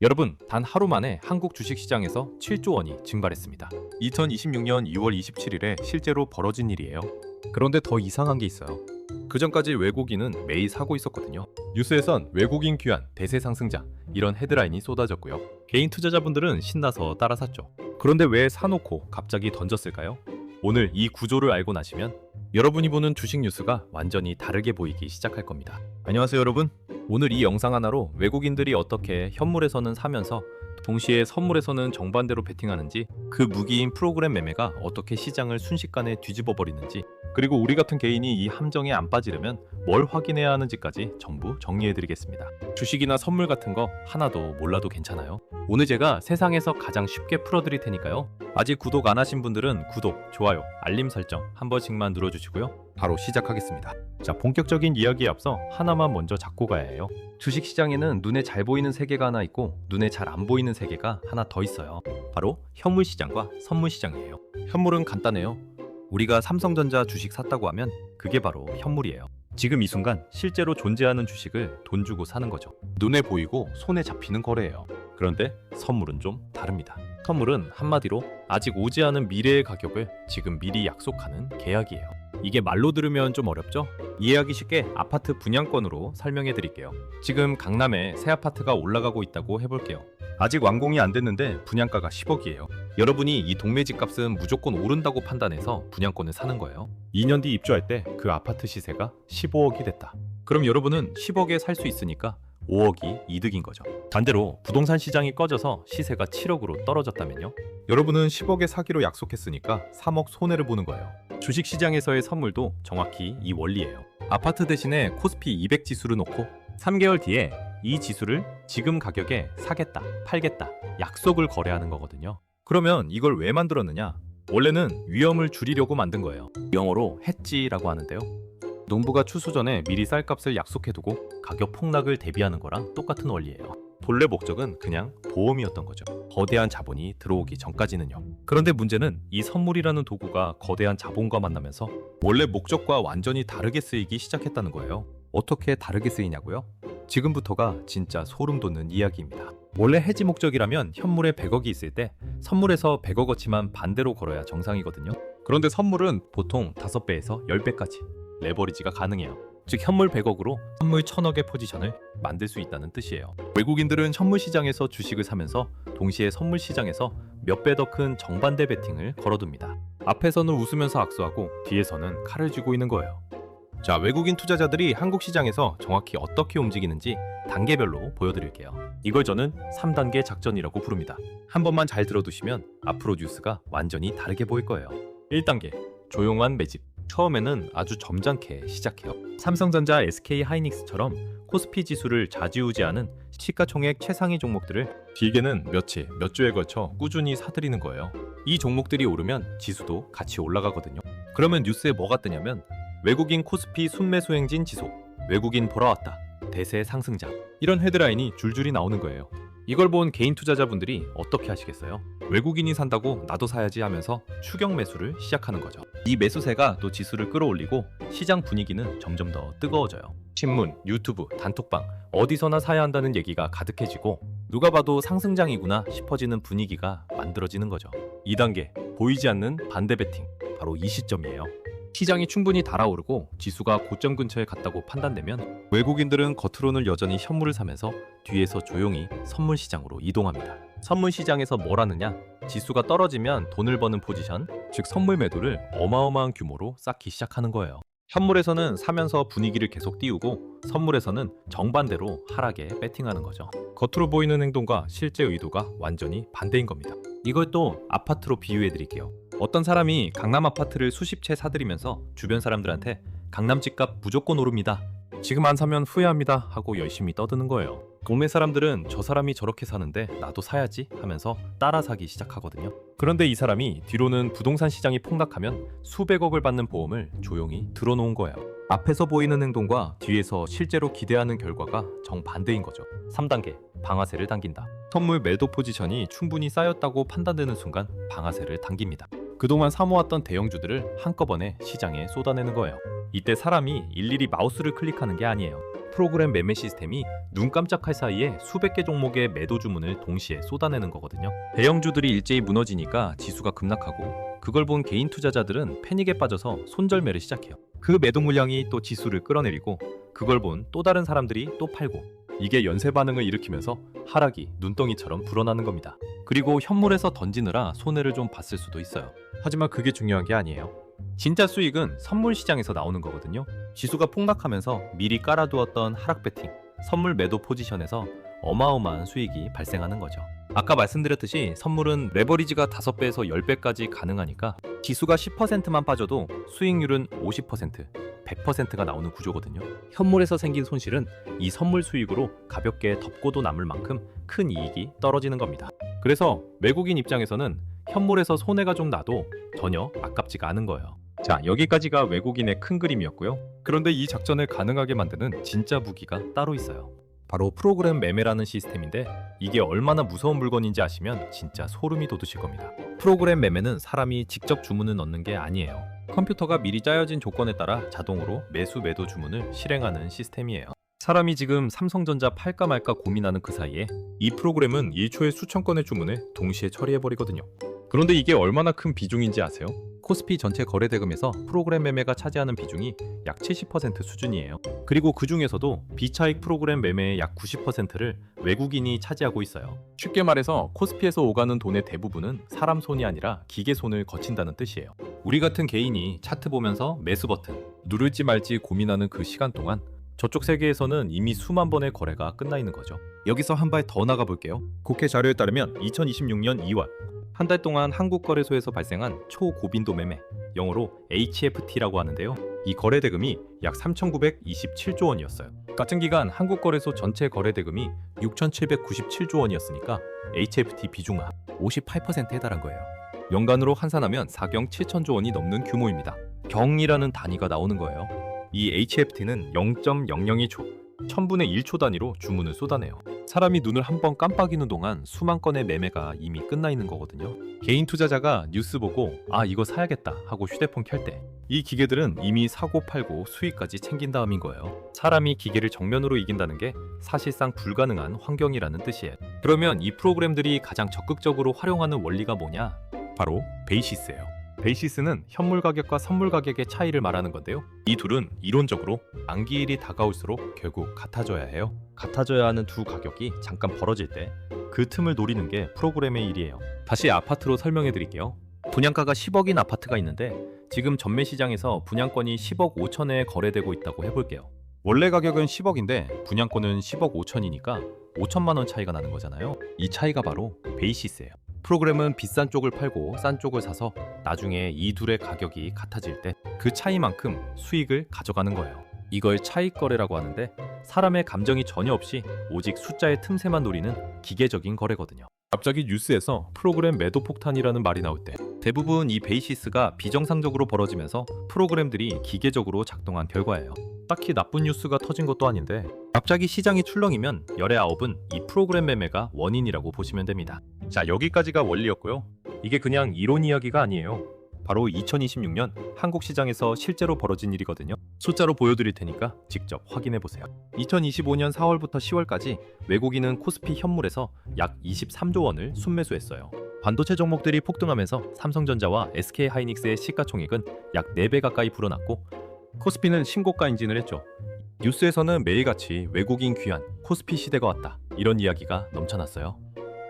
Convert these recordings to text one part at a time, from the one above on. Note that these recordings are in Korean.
여러분, 단 하루 만에 한국 주식시장에서 7조 원이 증발했습니다. 2026년 2월 27일에 실제로 벌어진 일이에요. 그런데 더 이상한 게 있어요. 그전까지 외국인은 매일 사고 있었거든요. 뉴스에선 외국인 귀환, 대세 상승자 이런 헤드라인이 쏟아졌고요. 개인 투자자분들은 신나서 따라 샀죠. 그런데 왜 사놓고 갑자기 던졌을까요? 오늘 이 구조를 알고 나시면 여러분이 보는 주식 뉴스가 완전히 다르게 보이기 시작할 겁니다. 안녕하세요, 여러분. 오늘 이 영상 하나로 외국인들이 어떻게 현물에서는 사면서 동시에 선물에서는 정반대로 베팅하는지, 그 무기인 프로그램 매매가 어떻게 시장을 순식간에 뒤집어 버리는지, 그리고 우리 같은 개인이 이 함정에 안 빠지려면 뭘 확인해야 하는지까지 전부 정리해드리겠습니다. 주식이나 선물 같은 거 하나도 몰라도 괜찮아요. 오늘 제가 세상에서 가장 쉽게 풀어드릴 테니까요. 아직 구독 안 하신 분들은 구독, 좋아요, 알림 설정 한 번씩만 눌러주시고요. 바로 시작하겠습니다. 자, 본격적인 이야기에 앞서 하나만 먼저 잡고 가야 해요. 주식시장에는 눈에 잘 보이는 세계가 하나 있고 눈에 잘 안 보이는 세계가 하나 더 있어요. 바로 현물시장과 선물시장이에요. 현물은 간단해요. 우리가 삼성전자 주식 샀다고 하면 그게 바로 현물이에요. 지금 이 순간 실제로 존재하는 주식을 돈 주고 사는 거죠. 눈에 보이고 손에 잡히는 거래예요. 그런데 선물은 좀 다릅니다. 선물은 한마디로 아직 오지 않은 미래의 가격을 지금 미리 약속하는 계약이에요. 이게 말로 들으면 좀 어렵죠? 이해하기 쉽게 아파트 분양권으로 설명해 드릴게요. 지금 강남에 새 아파트가 올라가고 있다고 해볼게요. 아직 완공이 안 됐는데 분양가가 10억이에요. 여러분이 이 동네 집값은 무조건 오른다고 판단해서 분양권을 사는 거예요. 2년 뒤 입주할 때 그 아파트 시세가 15억이 됐다. 그럼 여러분은 10억에 살 수 있으니까 5억이 이득인 거죠. 반대로 부동산 시장이 꺼져서 시세가 7억으로 떨어졌다면요? 여러분은 10억에 사기로 약속했으니까 3억 손해를 보는 거예요. 주식시장에서의 선물도 정확히 이 원리예요. 아파트 대신에 코스피 200 지수를 놓고 3개월 뒤에 이 지수를 지금 가격에 사겠다, 팔겠다 약속을 거래하는 거거든요. 그러면 이걸 왜 만들었느냐? 원래는 위험을 줄이려고 만든 거예요. 영어로 해지라고 하는데요. 농부가 추수 전에 미리 쌀값을 약속해두고 가격 폭락을 대비하는 거랑 똑같은 원리예요. 본래 목적은 그냥 보험이었던 거죠. 거대한 자본이 들어오기 전까지는요. 그런데 문제는 이 선물이라는 도구가 거대한 자본과 만나면서 원래 목적과 완전히 다르게 쓰이기 시작했다는 거예요. 어떻게 다르게 쓰이냐고요? 지금부터가 진짜 소름 돋는 이야기입니다. 원래 해지 목적이라면 현물에 100억이 있을 때 선물에서 100억어치만 반대로 걸어야 정상이거든요. 그런데 선물은 보통 5배에서 10배까지 레버리지가 가능해요. 즉 현물 100억으로 선물 1000억의 포지션을 만들 수 있다는 뜻이에요. 외국인들은 현물 시장에서 주식을 사면서 동시에 선물 시장에서 몇 배 더 큰 정반대 베팅을 걸어둡니다. 앞에서는 웃으면서 악수하고 뒤에서는 칼을 쥐고 있는 거예요. 자, 외국인 투자자들이 한국 시장에서 정확히 어떻게 움직이는지 단계별로 보여드릴게요. 이걸 저는 3단계 작전이라고 부릅니다. 한 번만 잘 들어두시면 앞으로 뉴스가 완전히 다르게 보일 거예요. 1단계, 조용한 매집. 처음에는 아주 점잖게 시작해요. 삼성전자, SK하이닉스처럼 코스피 지수를 좌지우지하는 시가총액 최상위 종목들을 길게는 며칠, 몇 주에 걸쳐 꾸준히 사들이는 거예요. 이 종목들이 오르면 지수도 같이 올라가거든요. 그러면 뉴스에 뭐가 뜨냐면 외국인 코스피 순매수 행진 지속, 외국인 돌아왔다, 대세 상승자, 이런 헤드라인이 줄줄이 나오는 거예요. 이걸 본 개인 투자자분들이 어떻게 하시겠어요? 외국인이 산다고 나도 사야지 하면서 추격 매수를 시작하는 거죠. 이 매수세가 또 지수를 끌어올리고 시장 분위기는 점점 더 뜨거워져요. 신문, 유튜브, 단톡방 어디서나 사야 한다는 얘기가 가득해지고 누가 봐도 상승장이구나 싶어지는 분위기가 만들어지는 거죠. 2단계, 보이지 않는 반대 베팅, 바로 이 시점이에요. 시장이 충분히 달아오르고 지수가 고점 근처에 갔다고 판단되면 외국인들은 겉으로는 여전히 현물을 사면서 뒤에서 조용히 선물 시장으로 이동합니다. 선물 시장에서 뭘 하느냐? 지수가 떨어지면 돈을 버는 포지션, 즉 선물 매도를 어마어마한 규모로 쌓기 시작하는 거예요. 현물에서는 사면서 분위기를 계속 띄우고 선물에서는 정반대로 하락에 배팅하는 거죠. 겉으로 보이는 행동과 실제 의도가 완전히 반대인 겁니다. 이걸 또 아파트로 비유해 드릴게요. 어떤 사람이 강남 아파트를 수십 채 사들이면서 주변 사람들한테 강남 집값 무조건 오릅니다, 지금 안 사면 후회합니다 하고 열심히 떠드는 거예요. 동네 사람들은 저 사람이 저렇게 사는데 나도 사야지 하면서 따라 사기 시작하거든요. 그런데 이 사람이 뒤로는 부동산 시장이 폭락하면 수백억을 받는 보험을 조용히 들어놓은 거예요. 앞에서 보이는 행동과 뒤에서 실제로 기대하는 결과가 정반대인 거죠. 3단계, 방아쇠를 당긴다. 선물 매도 포지션이 충분히 쌓였다고 판단되는 순간 방아쇠를 당깁니다. 그동안 사모았던 대형주들을 한꺼번에 시장에 쏟아내는 거예요. 이때 사람이 일일이 마우스를 클릭하는 게 아니에요. 프로그램 매매 시스템이 눈 깜짝할 사이에 수백 개 종목의 매도 주문을 동시에 쏟아내는 거거든요. 대형주들이 일제히 무너지니까 지수가 급락하고 그걸 본 개인 투자자들은 패닉에 빠져서 손절매를 시작해요. 그 매도 물량이 또 지수를 끌어내리고 그걸 본 또 다른 사람들이 또 팔고 이게 연쇄 반응을 일으키면서 하락이 눈덩이처럼 불어나는 겁니다. 그리고 현물에서 던지느라 손해를 좀 봤을 수도 있어요. 하지만 그게 중요한 게 아니에요. 진짜 수익은 선물 시장에서 나오는 거거든요. 지수가 폭락하면서 미리 깔아두었던 하락 베팅, 선물 매도 포지션에서 어마어마한 수익이 발생하는 거죠. 아까 말씀드렸듯이 선물은 레버리지가 5배에서 10배까지 가능하니까 지수가 10%만 빠져도 수익률은 50%, 100%가 나오는 구조거든요. 현물에서 생긴 손실은 이 선물 수익으로 가볍게 덮고도 남을 만큼 큰 이익이 떨어지는 겁니다. 그래서 외국인 입장에서는 현물에서 손해가 좀 나도 전혀 아깝지가 않은 거예요. 자, 여기까지가 외국인의 큰 그림이었고요. 그런데 이 작전을 가능하게 만드는 진짜 무기가 따로 있어요. 바로 프로그램 매매라는 시스템인데 이게 얼마나 무서운 물건인지 아시면 진짜 소름이 돋으실 겁니다. 프로그램 매매는 사람이 직접 주문을 넣는 게 아니에요. 컴퓨터가 미리 짜여진 조건에 따라 자동으로 매수 매도 주문을 실행하는 시스템이에요. 사람이 지금 삼성전자 팔까 말까 고민하는 그 사이에 이 프로그램은 1초에 수천 건의 주문을 동시에 처리해버리거든요. 그런데 이게 얼마나 큰 비중인지 아세요? 코스피 전체 거래대금에서 프로그램 매매가 차지하는 비중이 약 70% 수준이에요. 그리고 그 중에서도 비차익 프로그램 매매의 약 90%를 외국인이 차지하고 있어요. 쉽게 말해서 코스피에서 오가는 돈의 대부분은 사람 손이 아니라 기계 손을 거친다는 뜻이에요. 우리 같은 개인이 차트 보면서 매수 버튼 누를지 말지 고민하는 그 시간 동안 저쪽 세계에서는 이미 수만 번의 거래가 끝나 있는 거죠. 여기서 한 발 더 나가 볼게요. 국회 자료에 따르면 2026년 2월 한 달 동안 한국거래소에서 발생한 초고빈도 매매, 영어로 HFT라고 하는데요. 이 거래대금이 약 3,927조 원이었어요. 같은 기간 한국거래소 전체 거래대금이 6,797조 원이었으니까 HFT 비중은 58%에 달한 거예요. 연간으로 환산하면 4경 7천조 원이 넘는 규모입니다. 경이라는 단위가 나오는 거예요. 이 HFT는 0.002초, 1000분의 1초 단위로 주문을 쏟아내요. 사람이 눈을 한번 깜빡이는 동안 수만 건의 매매가 이미 끝나 있는 거거든요. 개인 투자자가 뉴스 보고 아 이거 사야겠다 하고 휴대폰 켤 때 이 기계들은 이미 사고 팔고 수익까지 챙긴 다음인 거예요. 사람이 기계를 정면으로 이긴다는 게 사실상 불가능한 환경이라는 뜻이에요. 그러면 이 프로그램들이 가장 적극적으로 활용하는 원리가 뭐냐? 바로 베이시스예요. 베이시스는 현물 가격과 선물 가격의 차이를 말하는 건데요. 이 둘은 이론적으로 만기일이 다가올수록 결국 같아져야 해요. 같아져야 하는 두 가격이 잠깐 벌어질 때 그 틈을 노리는 게 프로그램의 일이에요. 다시 아파트로 설명해 드릴게요. 분양가가 10억인 아파트가 있는데 지금 전매 시장에서 분양권이 10억 5천에 거래되고 있다고 해볼게요. 원래 가격은 10억인데 분양권은 10억 5천이니까 5천만 원 차이가 나는 거잖아요. 이 차이가 바로 베이시스예요. 프로그램은 비싼 쪽을 팔고 싼 쪽을 사서 나중에 이 둘의 가격이 같아질 때 그 차이만큼 수익을 가져가는 거예요. 이걸 차익 거래라고 하는데 사람의 감정이 전혀 없이 오직 숫자의 틈새만 노리는 기계적인 거래거든요. 갑자기 뉴스에서 프로그램 매도 폭탄이라는 말이 나올 때 대부분 이 베이시스가 비정상적으로 벌어지면서 프로그램들이 기계적으로 작동한 결과예요. 딱히 나쁜 뉴스가 터진 것도 아닌데 갑자기 시장이 출렁이면 열의 9은 이 프로그램 매매가 원인이라고 보시면 됩니다. 자, 여기까지가 원리였고요. 이게 그냥 이론 이야기가 아니에요. 바로 2026년 한국 시장에서 실제로 벌어진 일이거든요. 숫자로 보여드릴 테니까 직접 확인해 보세요. 2025년 4월부터 10월까지 외국인은 코스피 현물에서 약 23조 원을 순매수했어요. 반도체 종목들이 폭등하면서 삼성전자와 SK하이닉스의 시가총액은 약 4배 가까이 불어났고 코스피는 신고가 인진을 했죠. 뉴스에서는 매일같이 외국인 귀환, 코스피 시대가 왔다 이런 이야기가 넘쳐났어요.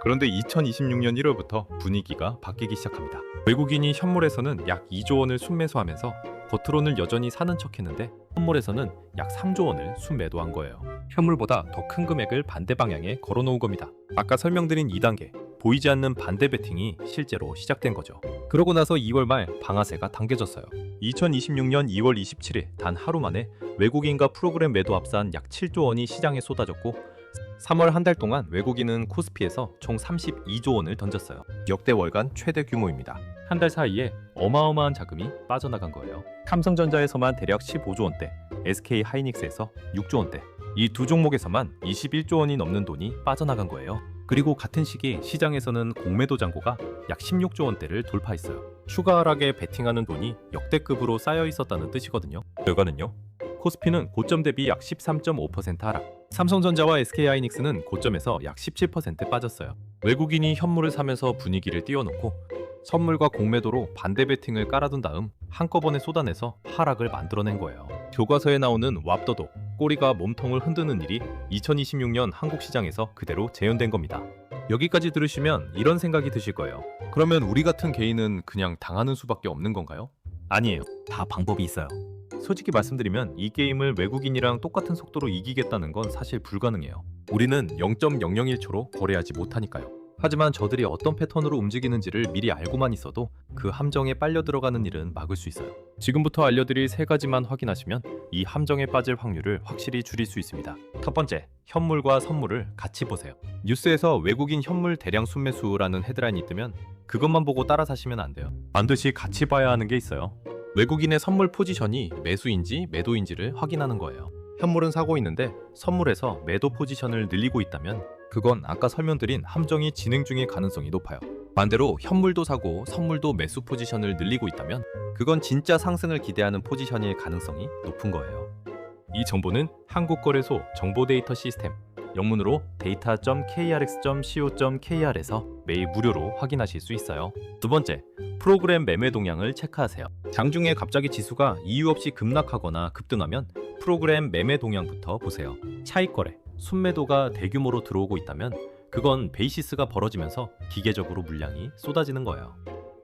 그런데 2026년 1월부터 분위기가 바뀌기 시작합니다. 외국인이 현물에서는 약 2조 원을 순매수하면서 겉으로는 여전히 사는 척했는데 현물에서는 약 3조 원을 순매도한 거예요. 현물보다 더 큰 금액을 반대 방향에 걸어놓은 겁니다. 아까 설명드린 2단계 보이지 않는 반대 베팅이 실제로 시작된 거죠. 그러고 나서 2월 말 방아쇠가 당겨졌어요. 2026년 2월 27일 단 하루 만에 외국인과 프로그램 매도 합산 약 7조 원이 시장에 쏟아졌고 3월 한 달 동안 외국인은 코스피에서 총 32조 원을 던졌어요. 역대 월간 최대 규모입니다. 한 달 사이에 어마어마한 자금이 빠져나간 거예요. 삼성전자에서만 대략 15조 원대, SK하이닉스에서 6조 원대, 이 두 종목에서만 21조 원이 넘는 돈이 빠져나간 거예요. 그리고 같은 시기 시장에서는 공매도 잔고가 약 16조 원대를 돌파했어요. 추가 하락에 베팅하는 돈이 역대급으로 쌓여 있었다는 뜻이거든요. 결과는요. 코스피는 고점 대비 약 13.5% 하락. 삼성전자와 SK하이닉스는 고점에서 약 17% 빠졌어요. 외국인이 현물을 사면서 분위기를 띄워놓고 선물과 공매도로 반대 베팅을 깔아둔 다음 한꺼번에 쏟아내서 하락을 만들어낸 거예요. 교과서에 나오는 왑더도 꼬리가 몸통을 흔드는 일이 2026년 한국 시장에서 그대로 재현된 겁니다. 여기까지 들으시면 이런 생각이 드실 거예요. 그러면 우리 같은 개인은 그냥 당하는 수밖에 없는 건가요? 아니에요. 다 방법이 있어요. 솔직히 말씀드리면 이 게임을 외국인이랑 똑같은 속도로 이기겠다는 건 사실 불가능해요. 우리는 0.001초로 거래하지 못하니까요. 하지만 저들이 어떤 패턴으로 움직이는지를 미리 알고만 있어도 그 함정에 빨려 들어가는 일은 막을 수 있어요. 지금부터 알려드릴 세 가지만 확인하시면 이 함정에 빠질 확률을 확실히 줄일 수 있습니다. 첫 번째, 현물과 선물을 같이 보세요. 뉴스에서 외국인 현물 대량 순매수라는 헤드라인이 뜨면 그것만 보고 따라 사시면 안 돼요. 반드시 같이 봐야 하는 게 있어요. 외국인의 선물 포지션이 매수인지 매도인지를 확인하는 거예요. 현물은 사고 있는데 선물에서 매도 포지션을 늘리고 있다면 그건 아까 설명드린 함정이 진행 중일 가능성이 높아요. 반대로 현물도 사고 선물도 매수 포지션을 늘리고 있다면 그건 진짜 상승을 기대하는 포지션일 가능성이 높은 거예요. 이 정보는 한국거래소 정보데이터 시스템 영문으로 data.krx.co.kr에서 매일 무료로 확인하실 수 있어요. 두 번째, 프로그램 매매 동향을 체크하세요. 장중에 갑자기 지수가 이유 없이 급락하거나 급등하면 프로그램 매매 동향부터 보세요. 차익거래, 순매도가 대규모로 들어오고 있다면 그건 베이시스가 벌어지면서 기계적으로 물량이 쏟아지는 거예요.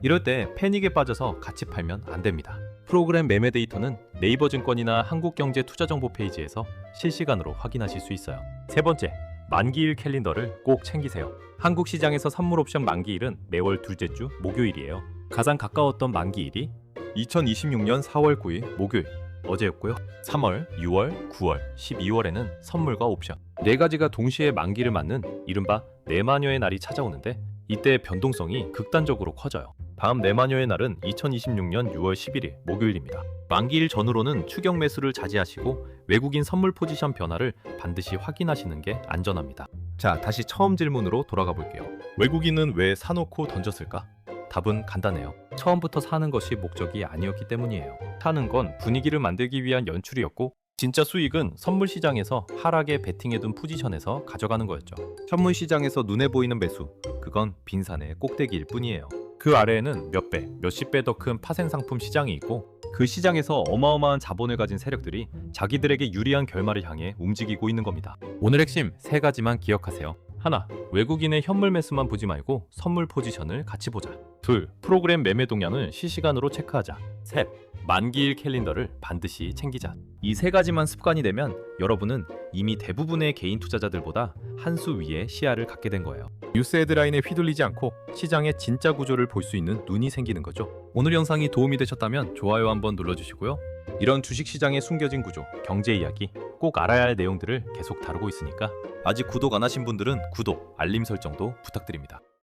이럴 때 패닉에 빠져서 같이 팔면 안 됩니다. 프로그램 매매 데이터는 네이버 증권이나 한국경제투자정보 페이지에서 실시간으로 확인하실 수 있어요. 세 번째, 만기일 캘린더를 꼭 챙기세요. 한국 시장에서 선물 옵션 만기일은 매월 둘째 주 목요일이에요. 가장 가까웠던 만기일이 2026년 4월 9일 목요일 어제였고요. 3월, 6월, 9월, 12월에는 선물과 옵션 네 가지가 동시에 만기를 맞는 이른바 내마녀의 날이 찾아오는데 이때 변동성이 극단적으로 커져요. 다음 내마녀의 날은 2026년 6월 11일 목요일입니다. 만기일 전후로는 추격 매수를 자제하시고 외국인 선물 포지션 변화를 반드시 확인하시는 게 안전합니다. 자, 다시 처음 질문으로 돌아가 볼게요. 외국인은 왜 사놓고 던졌을까? 답은 간단해요. 처음부터 사는 것이 목적이 아니었기 때문이에요. 사는 건 분위기를 만들기 위한 연출이었고 진짜 수익은 선물 시장에서 하락에 베팅해둔 포지션에서 가져가는 거였죠. 현물 시장에서 눈에 보이는 매수, 그건 빈산의 꼭대기일 뿐이에요. 그 아래에는 몇 배, 몇십 배 더 큰 파생 상품 시장이 있고 그 시장에서 어마어마한 자본을 가진 세력들이 자기들에게 유리한 결말을 향해 움직이고 있는 겁니다. 오늘 핵심 세 가지만 기억하세요. 하나, 외국인의 현물 매수만 보지 말고 선물 포지션을 같이 보자. 둘, 프로그램 매매 동향을 실시간으로 체크하자. 셋, 만기일 캘린더를 반드시 챙기자. 이 세 가지만 습관이 되면 여러분은 이미 대부분의 개인 투자자들보다 한 수 위의 시야를 갖게 된 거예요. 뉴스 헤드라인에 휘둘리지 않고 시장의 진짜 구조를 볼 수 있는 눈이 생기는 거죠. 오늘 영상이 도움이 되셨다면 좋아요 한번 눌러주시고요. 이런 주식시장의 숨겨진 구조, 경제 이야기, 꼭 알아야 할 내용들을 계속 다루고 있으니까 아직 구독 안 하신 분들은 구독, 알림 설정도 부탁드립니다.